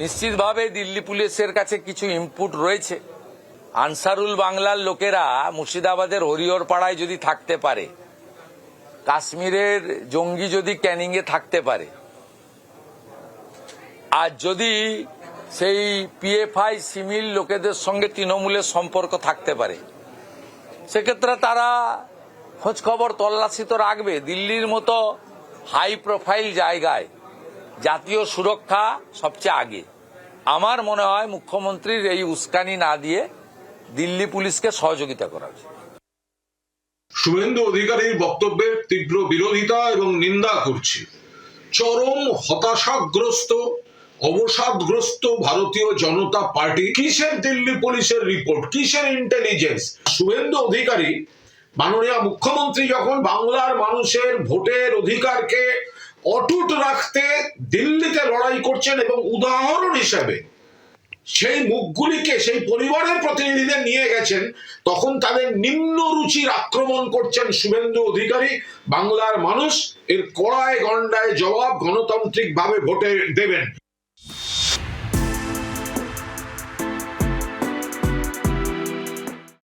নিশ্চিতভাবে দিল্লি পুলিশের কাছে কিছু ইনপুট রয়েছে। আনসারুল বাংলার লোকেরা মুর্শিদাবাদের হরিহর পাড়ায় যদি থাকতে পারে, কাশ্মীরের জঙ্গি যদি ক্যানিংয়ে থাকতে পারে, আর যদি সেই পিএফআই সিমিল লোকেদের সঙ্গে তৃণমূলের সম্পর্ক থাকতে পারে, সেক্ষেত্রে তারা খোঁজ খবর তল্লাশি তো রাখবে। দিল্লির মতো হাই প্রোফাইল জায়গায় জাতীয় সুরক্ষা সবচেয়ে আগে। আমার মনে হয় মুখ্যমন্ত্রীর এই উস্কানি না দিয়ে দিল্লি পুলিশকে সহযোগিতা করা উচিত। শুভেন্দু অধিকারীর বক্তব্যের তীব্র বিরোধিতা এবং নিন্দা করছে চরম হতাশাগ্রস্ত, অবসাদগ্রস্ত ভারতীয় জনতা পার্টি। কিসের দিল্লি পুলিশের রিপোর্ট, কিসের ইন্টেলিজেন্স? শুভেন্দু অধিকারী মাননীয় মুখ্যমন্ত্রী যখন বাংলার মানুষের ভোটের অধিকারকে অটুট রাখতে দিল্লিতে লড়াই করছেন এবং উদাহরণ হিসেবে সেই মুখগুলিকে, সেই পরিবারের প্রতিনিধিদের নিয়ে গেছেন, তখন তাদের নিম্ন রুচির আক্রমণ করছেন শুভেন্দু অধিকারী। বাংলার মানুষ এর কড়ায় গন্ডায় জবাব গণতান্ত্রিক ভাবে ভোটে দেবেন।